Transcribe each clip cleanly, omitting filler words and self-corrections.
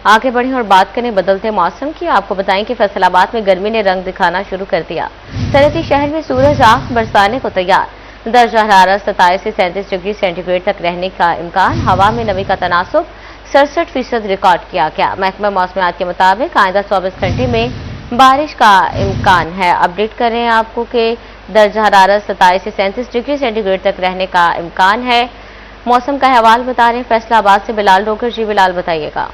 आगे बढ़ें और बात करें बदलते मौसम की। आपको बताएं कि फैसलाबाद में गर्मी ने रंग दिखाना शुरू कर दिया। सरहदी शहर में सूरज आंख बरसाने को तैयार। दर्जा हरारत 27 से 37 डिग्री सेंटीग्रेड तक रहने का इम्कान। हवा में नमी का तनासुब 67% रिकॉर्ड किया गया। महकमा मौसमियात के मुताबिक आइंदा 24 घंटे में बारिश का इम्कान है। अपडेट करें आपको कि दर्जा हरारत 27 से 37 डिग्री सेंटीग्रेड तक रहने का इम्कान है। मौसम का हवाल बता रहे हैं फैसलाबाद से बिलाल डोकर। जी बिलाल, बताइएगा।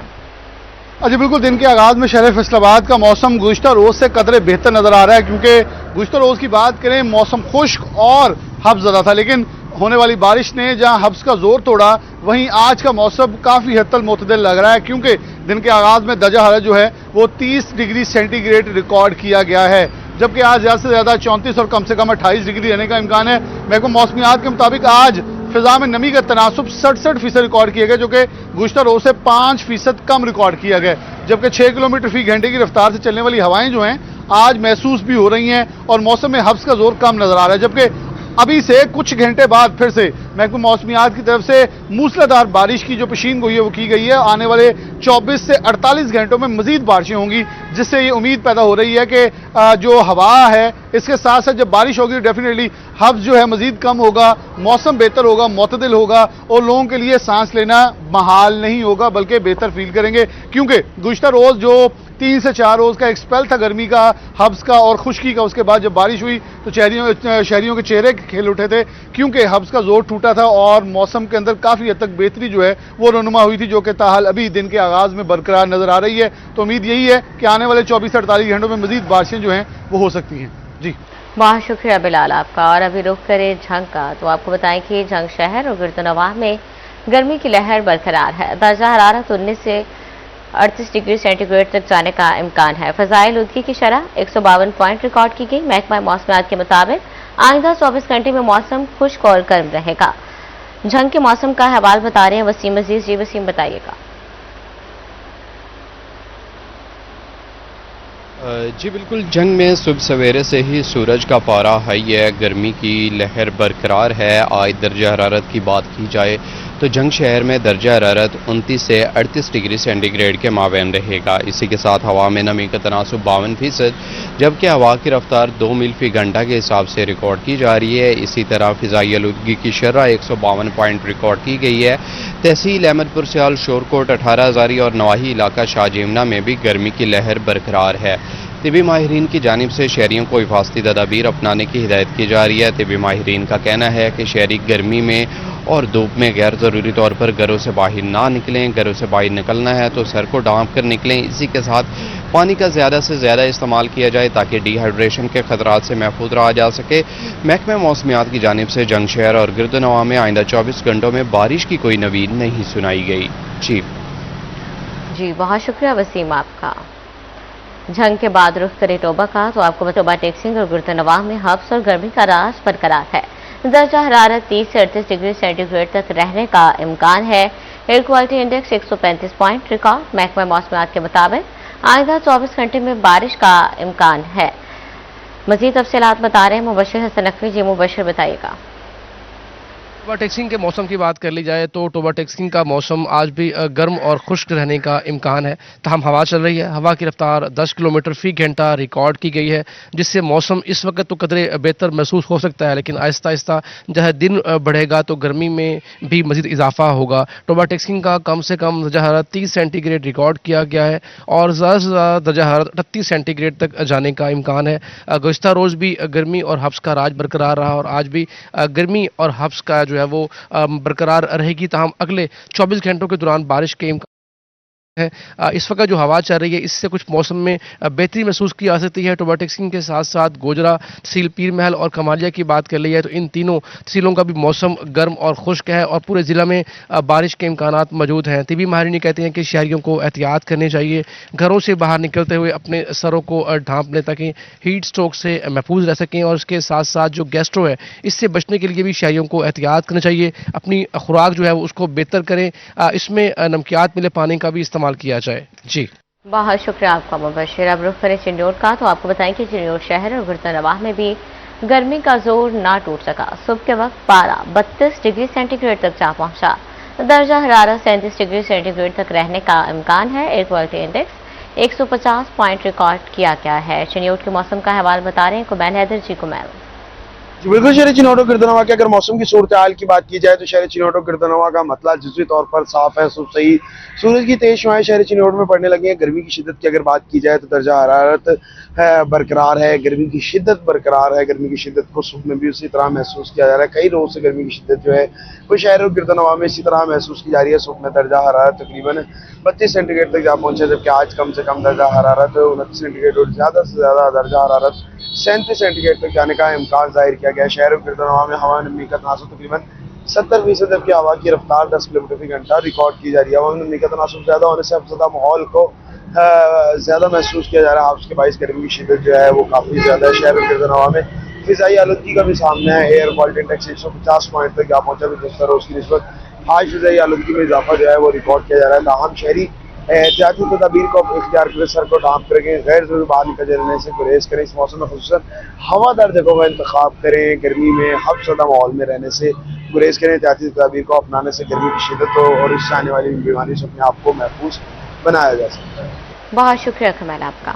जी बिल्कुल, दिन के आगाज में शहर फैसलाबाद का मौसम गुज़िश्ता रोज से कदरे बेहतर नजर आ रहा है, क्योंकि गुज़िश्ता रोज की बात करें मौसम खुश्क और हब्स ज़्यादा था, लेकिन होने वाली बारिश ने जहां हब्स का जोर तोड़ा, वहीं आज का मौसम काफ़ी हद तक मुतदल लग रहा है, क्योंकि दिन के आगाज में दर्जा हरारत जो है वो 30 डिग्री सेंटीग्रेड रिकॉर्ड किया गया है, जबकि आज ज़्यादा से ज़्यादा 34 और कम से कम 28 डिग्री रहने का इम्कान है। महकमा मौसमियात के मुताबिक आज फिजा में नमी का तनासुब 67% रिकॉर्ड किया गया, जो कि गुज़िश्ता रोज से 5% कम रिकॉर्ड किया गया, जबकि 6 किलोमीटर फी घंटे की रफ्तार से चलने वाली हवाएं जो हैं आज महसूस भी हो रही हैं और मौसम में हब्स का जोर कम नजर आ रहा है। जबकि अभी से कुछ घंटे बाद फिर से महकमा मौसमियात की तरफ से मूसलाधार बारिश की जो पेशीन गोई है वो की गई है। आने वाले 24 से 48 घंटों में मजीद बारिशें होंगी, जिससे ये उम्मीद पैदा हो रही है कि जो हवा है इसके साथ साथ जब बारिश होगी तो डेफिनेटली हब्स जो है मजीद कम होगा, मौसम बेहतर होगा, मुतदिल होगा और लोगों के लिए सांस लेना महाल नहीं होगा बल्कि बेहतर फील करेंगे, क्योंकि गुज़िश्ता रोज जो 3 से 4 रोज का एक स्पेल था गर्मी का, हब्स का और खुश्की का, उसके बाद जब बारिश हुई तो शहरियों के चेहरे खेल उठे थे, क्योंकि हब्स का जोर टूटा था और मौसम के अंदर काफ़ी हद तक बेहतरी जो है वो रनुमा हुई थी, जो कि ताहाल अभी दिन के आगाज़ में बरकरार नजर आ रही है। तो उम्मीद यही है कि आने वाले 24 से 48 घंटों में मजीद बारिशें जो हैं वो हो सकती हैं। जी बहुत शुक्रिया बिलाल आपका। और अभी रुख करें झंग का, तो आपको बताएं कि झंग शहर और गिरदनवाह में गर्मी की लहर बरकरार है। दर्जा हरारत 19 से 38 डिग्री सेंटीग्रेड तक जाने का इम्कान है। फ़ज़ाइल आलूदगी की शरह 152 पॉइंट रिकॉर्ड की गई। महकमा मौसमियात के मुताबिक आइंदा 24 घंटे में मौसम खुश्क और गर्म रहेगा। झंग के मौसम का हवाल बता रहे हैं वसीम अजीज। जी वसीम, बताइएगा। जी बिल्कुल, जंग में सुबह सवेरे से ही सूरज का पारा हाई है, गर्मी की लहर बरकरार है। आज दर्जा हरारत की बात की जाए तो जंग शहर में दर्जा हरारत 29 से 38 डिग्री सेंटीग्रेड के माबैन रहेगा। इसी के साथ हवा में नमी का तनासुब 52%, जबकि हवा की रफ्तार 2 मील फी घंटा के हिसाब से रिकॉर्ड की जा रही है। इसी तरह फ़िज़ाई आलूदगी की शरह 152 पॉइंट रिकॉर्ड की गई है। तहसील अहमदपुर सियाल, शोरकोट, 18 हज़ारी और नवाही इलाका शाहजीमना में भी गर्मी की लहर बरकरार है। तिबी माहिरीन की जानिब से शहरियों को हिफाजती तदाबीर अपनाने की हिदायत की जा रही है। तिबी माहिरीन का कहना है कि शहरी गर्मी में और धूप में गैर ज़रूरी तौर पर घरों से बाहर ना निकलें। घरों से बाहर निकलना है तो सर को ढांप कर निकलें। इसी के साथ पानी का ज़्यादा से ज़्यादा इस्तेमाल किया जाए ताकि डिहाइड्रेशन के खतरात से महफूज रहा जा सके। महकमा मौसमियात की जानिब से जंग शहर और गिरदनवाह में आइंदा 24 घंटों में बारिश की कोई नवीद नहीं सुनाई गई। जी बहुत शुक्रिया वसीम आपका। झंग के बाद रुख करें टोबा का, तो आपको टोबा टेक्सिंग और गिरदनवाह में हब्स और गर्मी का राज बरकरार है। दर्जा हरारत 30 से 38 डिग्री सेंटीग्रेड तक रहने का इम्कान है। Air quality index 135 point record. महकमा मौसमियात के मुताबिक आइंदा 24 घंटे में बारिश का इम्कान है। मजीद तफसीलात बता रहे हैं मुबशर हसन नकवी। जी मुबशर, बताइएगा। टोबा टेक्सिंग के मौसम की बात कर ली जाए तो टोबा टेक्सिंग का मौसम आज भी गर्म और खुश्क रहने का इम्कान है। तमाम हवा चल रही है। हवा की रफ्तार 10 किलोमीटर फी घंटा रिकॉर्ड की गई है, जिससे मौसम इस वक्त तो कदरे बेहतर महसूस हो सकता है, लेकिन आहिस्ता आहिस्ता जहाँ दिन बढ़ेगा तो गर्मी में भी मजीद इजाफा होगा। टोबा टेक्सिंग का कम से कम दर्जा हरारत 30 सेंटीग्रेड रिकॉर्ड किया गया है और ज़्यादा से ज़्यादा दर्जा हरारत 38 सेंटीग्रेड तक जाने का इम्कान है। गुज़िश्ता रोज़ भी गर्मी और हब्स का राज बरकरार रहा और आज भी गर्मी और हब्स का जो है वो बरकरार रहेगी। ताहम अगले 24 घंटों के दौरान बारिश के इम्कान है। इस वक्त जो हवा चल रही है इससे कुछ मौसम में बेहतरी महसूस की जा सकती है। टोबा टेक्सिंग के साथ साथ गोजरा, तहसील पीर महल और कमालिया की बात कर ली है तो इन तीनों तहसीलों का भी मौसम गर्म और खुश्क है और पूरे ज़िला में बारिश के इम्कानात मौजूद हैं। तिबी माहिरीन कहते हैं कि शहरियों को एहतियात करनी चाहिए, घरों से बाहर निकलते हुए अपने सरों को ढांप लें ताकि हीट स्ट्रोक से महफूज रह सकें। और उसके साथ साथ जो गैस्ट्रो है इससे बचने के लिए भी शहरियों को एहतियात करना चाहिए। अपनी खुराक जो है वो उसको बेहतर करें, इसमें नमकियात मिले पानी का भी इस्तेमाल किया जाए। जी बहुत शुक्रिया आपका मुबशर। अब रुख करें चिन्नौर का, तो आपको बताएं कि चिन्नौर शहर और गिरदनवाह में भी गर्मी का जोर ना टूट सका। सुबह के वक्त पारा 32 डिग्री सेंटीग्रेड तक जा पहुंचा। दर्जा हरारत 37 डिग्री सेंटीग्रेड तक रहने का इम्कान है। Air quality index 150 point record किया गया है। चिन्योट के मौसम का अहवाल बता रहे हैं कुमैल हैदर जी। कुमैल जी बिल्कुल, शहर चिन्होटो गिरदनवा की अगर मौसम की सूरत हाल की बात की जाए तो शहर चिन्होटो गिरदनवा का मतला जुज़वी तौर पर साफ है, सुबह सही सूरज की तेज शुआएं शहर चिन्होट में पड़ने लगी हैं। गर्मी की शिद्दत की अगर बात की जाए तो दर्जा हरारत बरकरार है, गर्मी की शिद्दत बरकरार है। गर्मी की शिद्दत को सुबह में भी उसी तरह महसूस किया जा रहा है। कई रोज से गर्मी की शिद्दत जो है वो शहर गिरदनवा में इसी तरह महसूस की जा रही है। सुबह में दर्जा हरारत तकरीबन 32 सेंटीग्रेड तक जा पहुंचे, जबकि आज कम से कम दर्जा हरारत 29 सेंटीग्रेड और ज़्यादा से ज़्यादा दर्जा हरारत 37 सेंटीग्रेड तक जाने का इम्कान जाहिर किया गया है। शहर गिरदनवा में हवा नमी का तनासुब तकरीबन 70% जबकि हवा की रफ्तार 10 किलोमीटर फी घंटा रिकॉर्ड की जा रही है। हवा नमी का तनासुब ज़्यादा होने से अफज़दा माहौल को ज़्यादा महसूस किया जा रहा है। उसके बाईस गर्मी की शिद्दत जो है वो काफ़ी ज़्यादा है। शहर गिरदनवा में फिजाई आलूदगी का भी सामना है। एयर क्वालिटी इंडेक्स 150 पॉइंट तक जा पहुंचा, गुज़श्ता रोज़ की निस्बत आज फिजाई आलूदगी में इजाफा जो है वो रिकॉर्ड किया जा रहा है। ताहम शहरी एहतियाती तदाबीर को इख्तियार करें, सर को ढांप करें, गैर जरूरी बाहर निकलने से गुरेज करें। इस मौसम में खुसूसन हवादार जगहों का इंतखाब करें। गर्मी में हफ्ज़दा माहौल में रहने से गुरेज करें। एहतियाती तदाबीर को अपनाने से गर्मी की शिद्दत और इससे आने वाली बीमारी से अपने आप को महफूज बनाया जा सकता है। बहुत शुक्रिया कुमैल आपका।